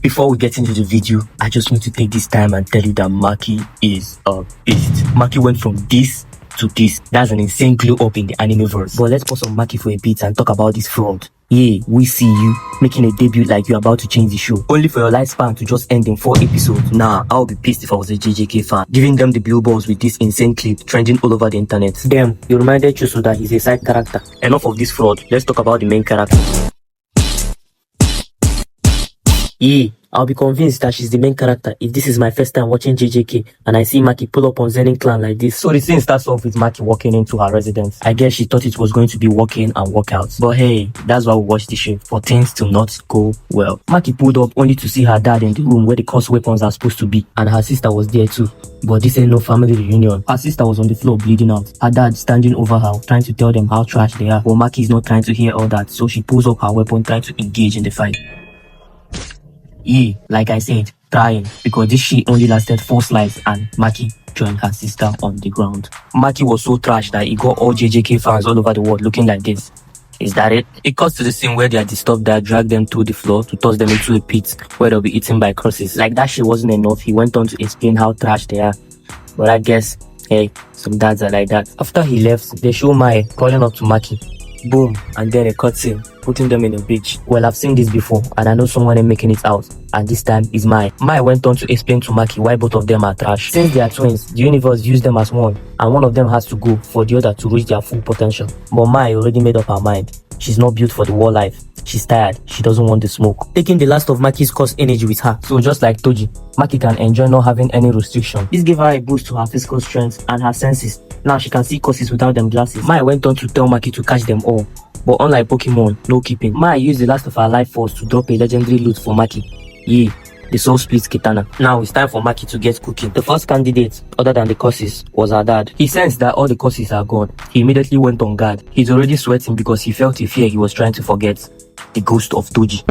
Before we get into the video, I just want to take this time and tell you that Maki is a beast. Maki went from this to this. That's an insane glow up in the animeverse. But let's pause on Maki for a bit and talk about this fraud. Yeah, we see you making a debut like you're about to change the show, only for your lifespan to just end in 4 episodes. Nah, I would be pissed if I was a JJK fan, giving them the blue balls with this insane clip trending all over the internet. Damn, you reminded Chusu that he's a side character. Enough of this fraud, let's talk about the main character. Yeah, I'll be convinced that she's the main character if this is my first time watching JJK and I see Maki pull up on Zenin clan like this. So the scene starts off with Maki walking into her residence. I guess she thought it was going to be walk in and walk out. But hey, that's why we watch the show, for things to not go well. Maki pulled up only to see her dad in the room where the cursed weapons are supposed to be, and her sister was there too. But this ain't no family reunion. Her sister was on the floor bleeding out. Her dad standing over her, trying to tell them how trash they are. But Maki is not trying to hear all that, so she pulls up her weapon trying to engage in the fight. Yeah, like I said, trying, because this shit only lasted 4 slides and Maki joined her sister on the ground. Maki was so trash that it got all JJK fans all over the world looking like this. Is that it? It cuts to the scene where they are disturbed that dragged them to the floor to toss them into a pit where they'll be eaten by crosses. Like that shit wasn't enough, he went on to explain how trash they are. But I guess, hey, some dads are like that. After he left, they show Mai calling up to Maki. Boom, and then a cutscene putting them in a beach. Well, I've seen this before and I know someone ain't making it out, and this time is Mai. Mai went on to explain to Maki why both of them are trash. Since they are twins, the universe views them as one, and one of them has to go for the other to reach their full potential. But Mai already made up her mind. She's not built for the war life. She's tired. She doesn't want the smoke. Taking the last of Maki's cursed energy with her. So just like Toji, Maki can enjoy not having any restriction. This gave her a boost to her physical strength and her senses. Now she can see curses without them glasses. Mai went on to tell Maki to catch them all. But unlike Pokemon, no keeping. Mai used the last of her life force to drop a legendary loot for Maki. Yeah, the Soul Split Katana. Now it's time for Maki to get cooking. The first candidate, other than the curses, was her dad. He sensed that all the curses are gone. He immediately went on guard. He's already sweating because he felt a fear he was trying to forget. The ghost of Toji.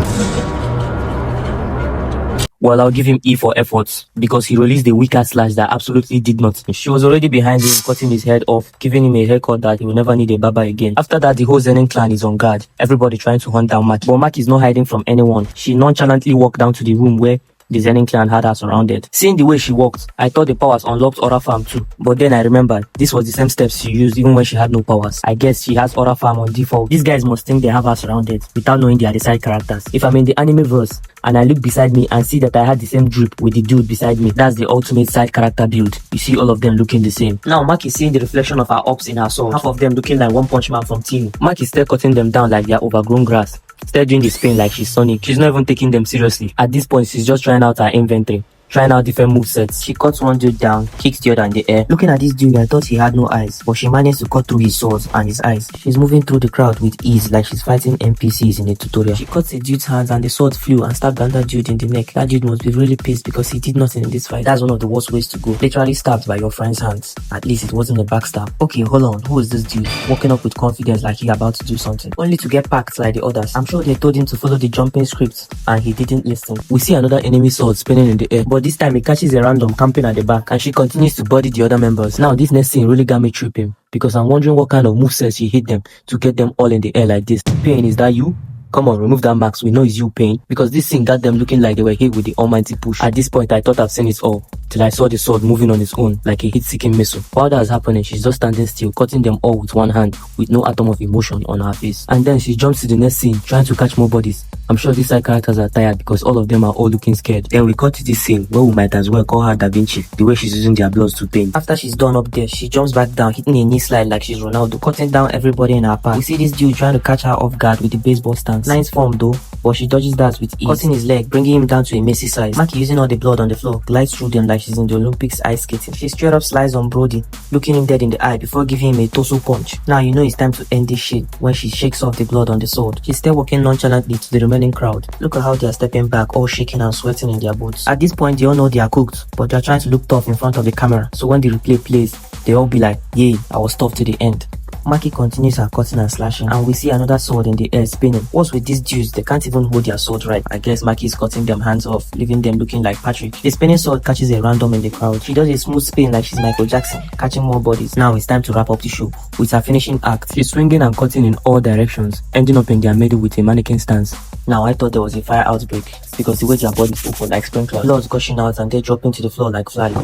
Well, I'll give him E for efforts because he released a weaker slash that absolutely did nothing. She was already behind him, cutting his head off, giving him a haircut that he will never need a barber again. After that, the whole Zenin clan is on guard, everybody trying to hunt down Maki. But Maki is not hiding from anyone. She nonchalantly walked down to the room where the Zenin clan had her surrounded. Seeing the way she walked, I thought the powers unlocked Aura Farm too. But then I remembered, this was the same steps she used even when she had no powers. I guess she has Aura Farm on default. These guys must think they have her surrounded without knowing they are the side characters. If I'm in the animeverse and I look beside me and see that I had the same drip with the dude beside me, that's the ultimate side character build. You see all of them looking the same. Now Maki seeing the reflection of her ops in her sword, half of them looking like One Punch Man from Team. Maki still cutting them down like they are overgrown grass. Still doing the spin like she's Sonic. She's not even taking them seriously. At this point, she's just trying out her inventory, trying out different movesets. She cuts one dude down, kicks the other in the air. Looking at this dude, I thought he had no eyes, but she managed to cut through his swords and his eyes. She's moving through the crowd with ease like she's fighting NPCs in a tutorial. She cuts a dude's hands and the sword flew and stabbed another dude in the neck. That dude must be really pissed because he did nothing in this fight. That's one of the worst ways to go. Literally stabbed by your friend's hands. At least it wasn't a backstab. Okay, hold on. Who is this dude? Walking up with confidence like he's about to do something, only to get packed like the others. I'm sure they told him to follow the jumping script and he didn't listen. We see another enemy sword spinning in the air, but this time it catches a random camping at the back and she continues to body the other members. Now this next scene really got me tripping because I'm wondering what kind of movesets she hit them to get them all in the air like this. Pain, is that you? Come on, remove that mask, we know it's you, Pain. Because this scene got them looking like they were hit with the almighty push. At this point, I thought I've seen it all, till I saw the sword moving on its own, like a heat-seeking missile. While that is happening, she's just standing still, cutting them all with one hand, with no atom of emotion on her face. And then she jumps to the next scene, trying to catch more bodies. I'm sure these side characters are tired because all of them are all looking scared. Then we cut to this scene, where we might as well call her Da Vinci, the way she's using their bloods to paint. After she's done up there, she jumps back down, hitting a knee slide like she's Ronaldo, cutting down everybody in her path. We see this dude trying to catch her off guard with the baseball stance. Nice form though, but she dodges that with ease, cutting his leg, bringing him down to a messy size. Maki, using all the blood on the floor, glides through them like she's in the Olympics ice skating. She straight up slides on Brody, looking him dead in the eye before giving him a torso punch. Now you know it's time to end this shit when she shakes off the blood on the sword. She's still walking nonchalantly to the remaining crowd. Look at how they are stepping back, all shaking and sweating in their boots. At this point, they all know they are cooked, but they are trying to look tough in front of the camera. So when the replay plays, they all be like, yay, I was tough to the end. Maki continues her cutting and slashing, and we see another sword in the air spinning. What's with these dudes? They can't even hold their sword right. I guess Maki is cutting them hands off, leaving them looking like Patrick. The spinning sword catches a random in the crowd. She does a smooth spin like she's Michael Jackson, catching more bodies. Now it's time to wrap up the show with her finishing act. She's swinging and cutting in all directions, ending up in their middle with a mannequin stance. Now I thought there was a fire outbreak. because the way their bodies open like sprinklers, blood's gushing out and they're dropping to the floor like flies.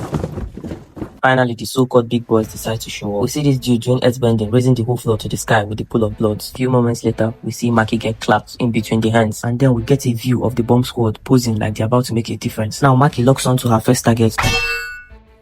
Finally, the so-called big boys decide to show up. We see this dude doing earthbending, raising the whole floor to the sky with the pool of blood. A few moments later, we see Maki get clapped in between the hands, and then we get a view of the bomb squad posing like they're about to make a difference. Now Maki locks onto her first target.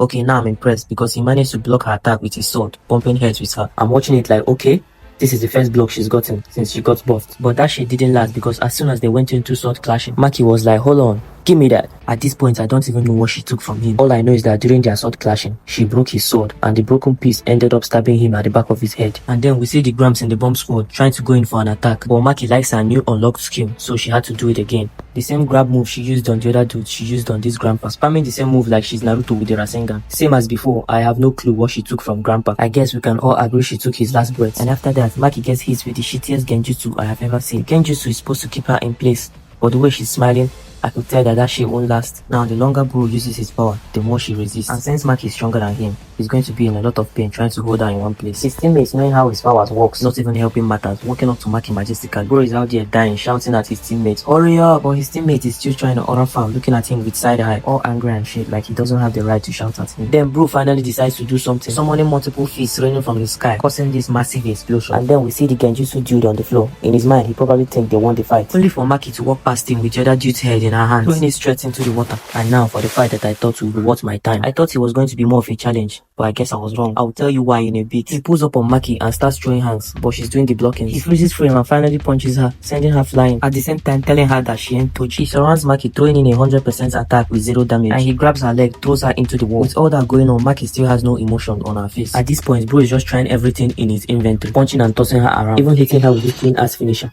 Okay, now I'm impressed because he managed to block her attack with his sword, bumping heads with her. I'm watching it like, okay, this is the first block she's gotten since she got buffed. But that shit didn't last because as soon as they went into sword clashing, Maki was like, hold on, give me that. At this point, I don't even know what she took from him. All I know is that during their sword clashing, she broke his sword and the broken piece ended up stabbing him at the back of his head. And then we see the Grams in the bomb squad trying to go in for an attack, but Maki likes her new unlocked skill, so she had to do it again. The same grab move she used on the other dude, she used on this grandpa, spamming the same move like she's Naruto with the Rasengan. Same as before, I have no clue what she took from grandpa. I guess we can all agree she took his last breath. And after that, Maki gets hit with the shittiest genjutsu I have ever seen. Genjutsu is supposed to keep her in place, but the way she's smiling, I could tell that shit won't last. Now, the longer Bro uses his power, the more she resists. And since Maki is stronger than him, he's going to be in a lot of pain trying to hold her in one place. His teammates, knowing how his powers works, not even helping matters, walking up to Maki majestically. Bro is out there dying, shouting at his teammates, hurry up! But his teammate is still trying to order foul, looking at him with side eye, all angry and shit, like he doesn't have the right to shout at him. Then Bro finally decides to do something, summoning multiple fists raining from the sky, causing this massive explosion. And then we see the genjutsu dude on the floor. In his mind, he probably thinks they won the fight. Only for Maki to walk past him with the other dude's head in her hands, throwing his straight into the water. And now for the fight that I thought would be worth my time. I thought it was going to be more of a challenge, but I guess I was wrong. I'll tell you why in a bit. He pulls up on Maki and starts throwing hands, but she's doing the blocking. He freezes frame and finally punches her, sending her flying, at the same time telling her that she ain't touched. He surrounds Maki, throwing in a 100% attack with 0 damage, and he grabs her leg, throws her into the wall. With all that going on, Maki still has no emotion on her face. At this point, Bro is just trying everything in his inventory, punching and tossing her around, even hitting her with his clean ass finisher.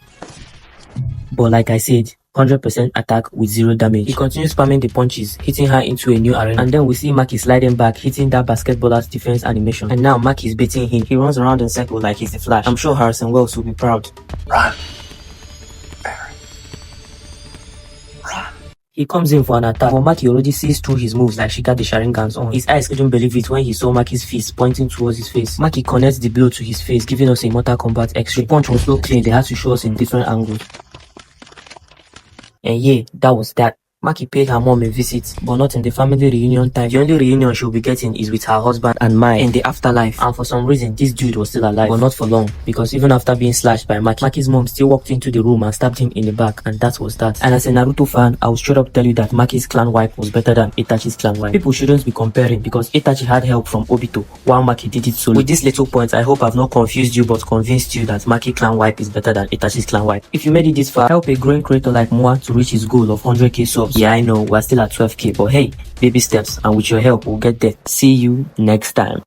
But like I said, 100% attack with 0 damage. He continues spamming the punches, hitting her into a new arena. And then we see Maki sliding back, hitting that basketballer's defense animation. And now Maki is beating him. He runs around in circles like he's the Flash. I'm sure Harrison Wells will be proud. Run, Barry. Run. He comes in for an attack, but Maki already sees through his moves like she got the Sharingans on. His eyes couldn't believe it when he saw Maki's fist pointing towards his face. Maki connects the blow to his face, giving us a Mortal Kombat X-ray. The punch was so clean, they had to show us in different angles. And yeah, that was that. Maki paid her mom a visit, but not in the family reunion time. The only reunion she'll be getting is with her husband and Mai in the afterlife. And for some reason, this dude was still alive, but not for long, because even after being slashed by Maki, Maki's mom still walked into the room and stabbed him in the back, and that was that. And as a Naruto fan, I will straight up tell you that Maki's clan wipe was better than Itachi's clan wipe. People shouldn't be comparing, because Itachi had help from Obito, while Maki did it solo. With these little points, I hope I've not confused you, but convinced you that Maki clan wipe is better than Itachi's clan wipe. If you made it this far, help a growing creator like Moa to reach his goal of 100k subs. Yeah, I know, we're still at 12k, but hey, baby steps, and with your help, we'll get there. See you next time.